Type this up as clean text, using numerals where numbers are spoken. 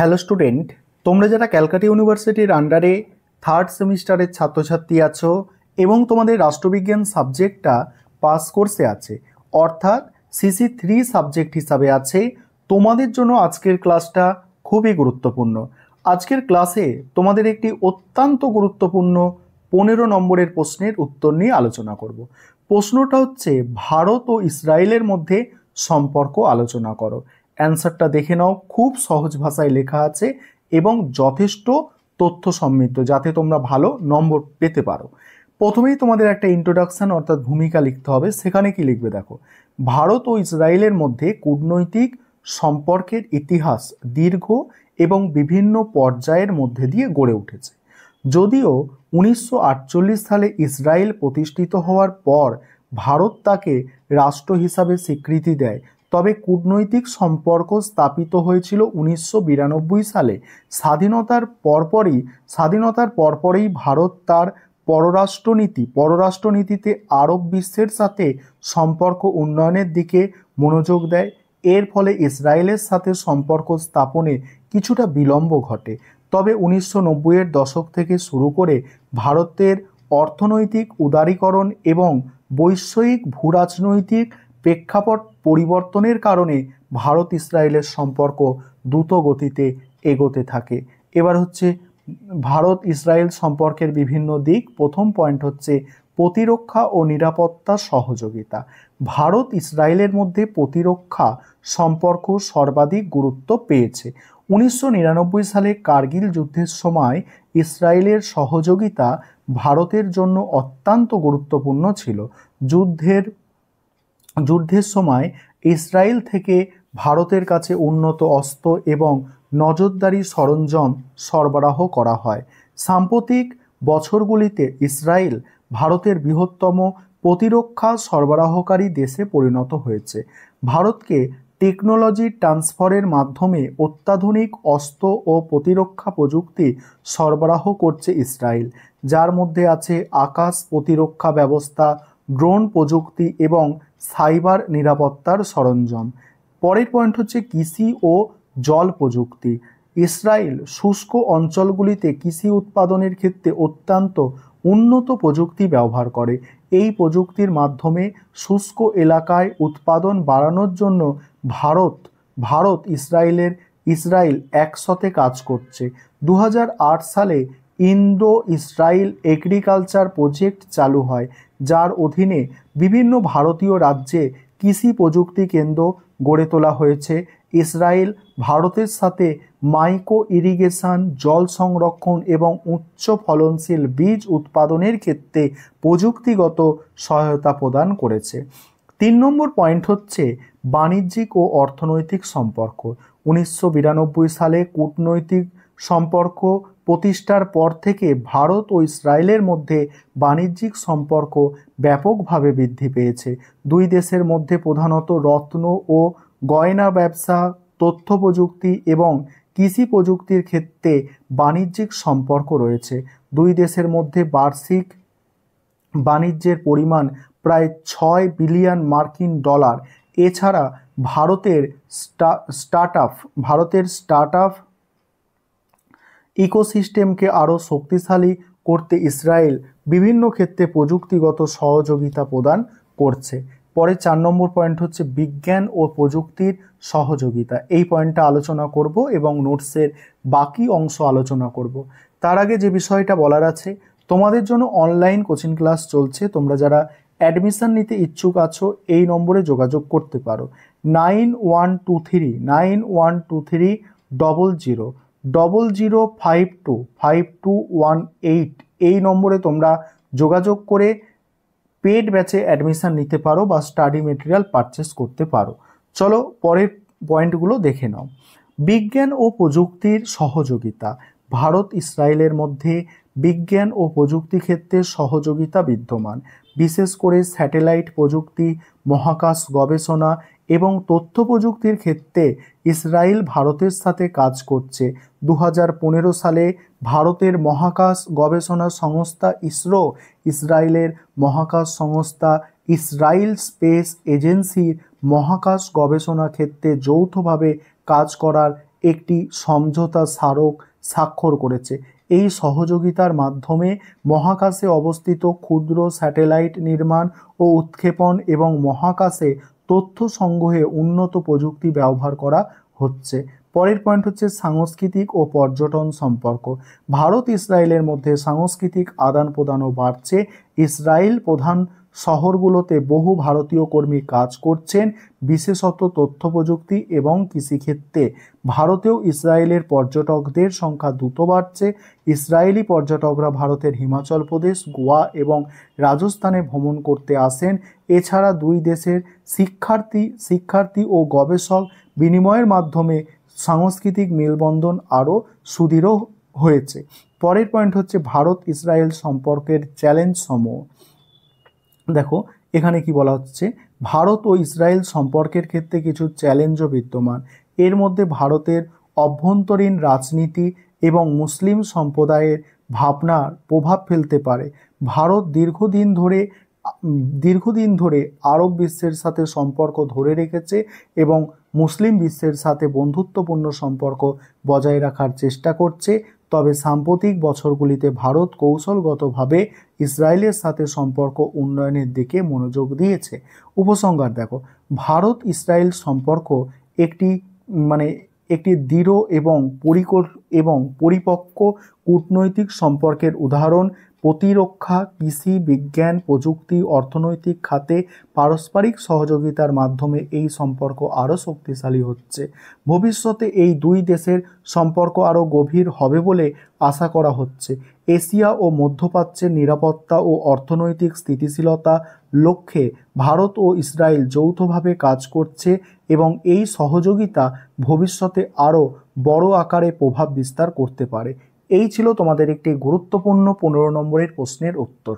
Hello student, তোমরা যারা ক্যালকাটা ইউনিভার্সিটির আন্ডারে থার্ড সেমিস্টারের ছাত্রছাত্রী আছো এবং তোমাদের রাষ্ট্রবিজ্ঞান সাবজেক্টটা পাস কোর্সে আছে, অর্থাৎ CC3 সাবজেক্ট হিসাবে আছে, তোমাদের জন্য আজকের ক্লাসটা খুবই গুরুত্বপূর্ণ। আজকের ক্লাসে তোমাদের একটি অত্যন্ত গুরুত্বপূর্ণ 15 নম্বরের প্রশ্নের উত্তর নিয়ে আলোচনা করব। প্রশ্নটা হচ্ছে, ভারত ও ইসরায়েলের মধ্যে সম্পর্ক আলোচনা করো। অ্যান্সারটা দেখে নাও, খুব সহজ ভাষায় লেখা আছে এবং যথেষ্ট তথ্য সমৃদ্ধ, যাতে তোমরা ভালো নম্বর পেতে পারো। প্রথমেই তোমাদের একটা ইন্ট্রোডাকশন অর্থাৎ ভূমিকা লিখতে হবে। সেখানে কি লিখবে দেখো, ভারত ও ইসরায়েলের মধ্যে কূটনৈতিক সম্পর্কের ইতিহাস দীর্ঘ এবং বিভিন্ন পর্যায়ের মধ্যে দিয়ে গড়ে উঠেছে। যদিও 1948 সালে ইসরায়েল প্রতিষ্ঠিত হওয়ার পর ভারত তাকে রাষ্ট্র হিসাবে স্বীকৃতি দেয়, তবে কূটনৈতিক সম্পর্ক স্থাপিত হয়েছিল 1992 সালে। স্বাধীনতার পরপরই ভারত তার পররাষ্ট্রনীতিতে আরব বিশ্বের সাথে সম্পর্ক উন্নয়নের দিকে মনোযোগ দেয়। এর ফলে ইসরায়েলের সাথে সম্পর্ক স্থাপনে কিছুটা বিলম্ব ঘটে। তবে 1990-এর দশক থেকে শুরু করে ভারতের অর্থনৈতিক উদারীকরণ এবং বৈশ্বিক ভূরাজনৈতিক প্রেক্ষাপট পরিবর্তনের কারণে ভারত ইসরায়েলের সম্পর্ক দ্রুত গতিতে এগোতে থাকে। এবার হচ্ছে ভারত ইসরায়েল সম্পর্কের বিভিন্ন দিক। প্রথম পয়েন্ট হচ্ছে প্রতিরক্ষা ও নিরাপত্তা সহযোগিতা। ভারত ইসরায়েলের মধ্যে প্রতিরক্ষা সম্পর্ক সর্বাধিক গুরুত্ব পেয়েছে। 1999 সালে কার্গিল যুদ্ধের সময় ইসরায়েলের সহযোগিতা ভারতের জন্য অত্যন্ত গুরুত্বপূর্ণ ছিল। যুদ্ধের সময় ইসরায়েল থেকে ভারতের কাছে উন্নত অস্ত্র এবং নজরদারি সরঞ্জাম সরবরাহ করা হয়। সাম্প্রতিক বছরগুলিতে ইসরায়েল ভারতের বৃহত্তম প্রতিরক্ষা সরবরাহকারী দেশে পরিণত হয়েছে। ভারতকে টেকনোলজি ট্রান্সফারের মাধ্যমে অত্যাধুনিক অস্ত্র ও প্রতিরক্ষা প্রযুক্তি সরবরাহ করছে ইসরায়েল, যার মধ্যে আছে আকাশ প্রতিরক্ষা ব্যবস্থা, ড্রোন প্রযুক্তি এবং সাইবার নিরাপত্তার সরঞ্জাম। পরের পয়েন্ট হচ্ছে কৃষি ও জল প্রযুক্তি। ইসরায়েল শুষ্ক অঞ্চলগুলিতে কৃষি উৎপাদনের ক্ষেত্রে অত্যন্ত উন্নত প্রযুক্তি ব্যবহার করে। এই প্রযুক্তির মাধ্যমে শুষ্ক এলাকায় উৎপাদন বাড়ানোর জন্য ভারত ইসরায়েল একসাথে কাজ করছে। 2008 সালে ইন্দো ইসরায়েল এগ্রিকালচার প্রজেক্ট চালু হয়, যার অধীনে বিভিন্ন ভারতীয় রাজ্যে কৃষি প্রযুক্তি কেন্দ্র গড়ে তোলা হয়েছে। ইসরায়েল ভারতের সাথে মাইক্রো ইরিগেশন, জল সংরক্ষণ এবং উচ্চ ফলনশীল বীজ উৎপাদনের ক্ষেত্রে প্রযুক্তিগত সহায়তা প্রদান করেছে। 3 নম্বর পয়েন্ট হচ্ছে বাণিজ্যিক ও অর্থনৈতিক সম্পর্ক। 1992 সালে কূটনৈতিক সম্পর্ক প্রতিষ্ঠার পর থেকে ভারত ও ইসরায়েলের মধ্যে বাণিজ্যিক সম্পর্ক ব্যাপকভাবে বৃদ্ধি পেয়েছে। দুই দেশের মধ্যে প্রধানত রত্ন ও গয়না ব্যবসা, তথ্য প্রযুক্তি এবং কৃষি প্রযুক্তির ক্ষেত্রে বাণিজ্যিক সম্পর্ক রয়েছে। দুই দেশের মধ্যে বার্ষিক বাণিজ্যের পরিমাণ প্রায় 6 বিলিয়ন মার্কিন ডলার। এছাড়া ভারতের স্টার্টআপ ইকোসিস্টেমকে আরও শক্তিশালী করতে ইসরায়েল বিভিন্ন ক্ষেত্রে প্রযুক্তিগত সহযোগিতা প্রদান করছে। পরে 4 নম্বর পয়েন্ট হচ্ছে বিজ্ঞান ও প্রযুক্তির সহযোগিতা। এই পয়েন্টটা আলোচনা করব এবং নোটসের বাকি অংশ আলোচনা করব। তার আগে যে বিষয়টা বলার আছে, তোমাদের জন্য অনলাইন কোচিং ক্লাস চলছে। তোমরা যারা অ্যাডমিশন নিতে ইচ্ছুক আছো এই নম্বরে যোগাযোগ করতে পারো। 91239000525218 এই নম্বরে তোমরা যোগাযোগ করে পেড ব্যাচে অ্যাডমিশন নিতে পারো বা স্টাডি মেটেরিয়াল পারচেস করতে পারো। চলো পরের পয়েন্টগুলো দেখে নাও। বিজ্ঞান ও প্রযুক্তির সহযোগিতা। ভারত ইসরায়েলের মধ্যে বিজ্ঞান ও প্রযুক্তি ক্ষেত্রে সহযোগিতা বিদ্যমান, বিশেষ করে স্যাটেলাইট প্রযুক্তি, মহাকাশ গবেষণা এবং তথ্য প্রযুক্তির ক্ষেত্রে ইসরায়েল ভারতের সাথে কাজ করছে। 2015 সালে ভারতের মহাকাশ গবেষণা সংস্থা ইসরো ইসরায়েলের মহাকাশ সংস্থা ইসরায়েল স্পেস এজেন্সির মহাকাশ গবেষণা ক্ষেত্রে যৌথভাবে কাজ করার একটি সমঝোতা স্মারক স্বাক্ষর করেছে। এই সহযোগিতার মাধ্যমে মহাকাশে অবস্থিত ক্ষুদ্র স্যাটেলাইট নির্মাণ ও উৎক্ষেপণ এবং মহাকাশে তথ্য সংগ্রহে উন্নত প্রযুক্তি ব্যবহার করা হচ্ছে। পরের পয়েন্ট হচ্ছে সাংস্কৃতিক ও পর্যটন সম্পর্ক। ভারত ইসরায়েলের মধ্যে সাংস্কৃতিক আদান প্রদানও বাড়ছে। ইসরায়েল প্রধান শহরগুলোতে বহু ভারতীয় কর্মী কাজ করছেন, বিশেষত তথ্য প্রযুক্তি এবং কৃষিক্ষেত্রে। ভারতেও ইসরায়েলের পর্যটকদের সংখ্যা দ্রুত বাড়ছে। ইসরায়েলি পর্যটকরা ভারতের হিমাচল প্রদেশ, গোয়া এবং রাজস্থানে ভ্রমণ করতে আসেন। এছাড়া দুই দেশের শিক্ষার্থী ও গবেষক বিনিময়ের মাধ্যমে সাংস্কৃতিক মেলবন্ধন আরও সুদৃঢ় হয়েছে। পরের পয়েন্ট হচ্ছে ভারত ইসরায়েল সম্পর্কের চ্যালেঞ্জ সমূহ। দেখো এখানে কি বলা হচ্ছে, ভারত ও ইসরায়েল সম্পর্কের ক্ষেত্রে কিছু চ্যালেঞ্জও বিদ্যমান। এর মধ্যে ভারতের অভ্যন্তরীণ রাজনীতি এবং মুসলিম সম্প্রদায়ের ভাবনার প্রভাব ফেলতে পারে। ভারত দীর্ঘদিন ধরে আরব বিশ্বের সাথে সম্পর্ক ধরে রেখেছে এবং মুসলিম বিশ্বের সাথে বন্ধুত্বপূর্ণ সম্পর্ক বজায় রাখার চেষ্টা করছে। তবে সাম্প্রতিক বছরগুলিতে ভারত কৌশলগতভাবে ইসরায়েলের সাথে সম্পর্ক উন্নয়নের দিকে মনোযোগ দিয়েছে। উপসংহার দেখো, ভারত ইসরায়েল সম্পর্ক একটি দৃঢ় এবং পরিপক্ক কূটনৈতিক সম্পর্কের উদাহরণ। প্রতিরক্ষা, কৃষি, বিজ্ঞান, প্রযুক্তি, অর্থনৈতিক খাতে পারস্পরিক সহযোগিতার মাধ্যমে এই সম্পর্ক আরও শক্তিশালী হচ্ছে। ভবিষ্যতে এই দুই দেশের সম্পর্ক আরও গভীর হবে বলে আশা করা হচ্ছে। এশিয়া ও মধ্যপ্রাচ্যের নিরাপত্তা ও অর্থনৈতিক স্থিতিশীলতা লক্ষ্যে ভারত ও ইসরায়েল যৌথভাবে কাজ করছে এবং এই সহযোগিতা ভবিষ্যতে আরও বড় আকারে প্রভাব বিস্তার করতে পারে। এই ছিল তোমাদের একটি গুরুত্বপূর্ণ 15 নম্বরের প্রশ্নের উত্তর।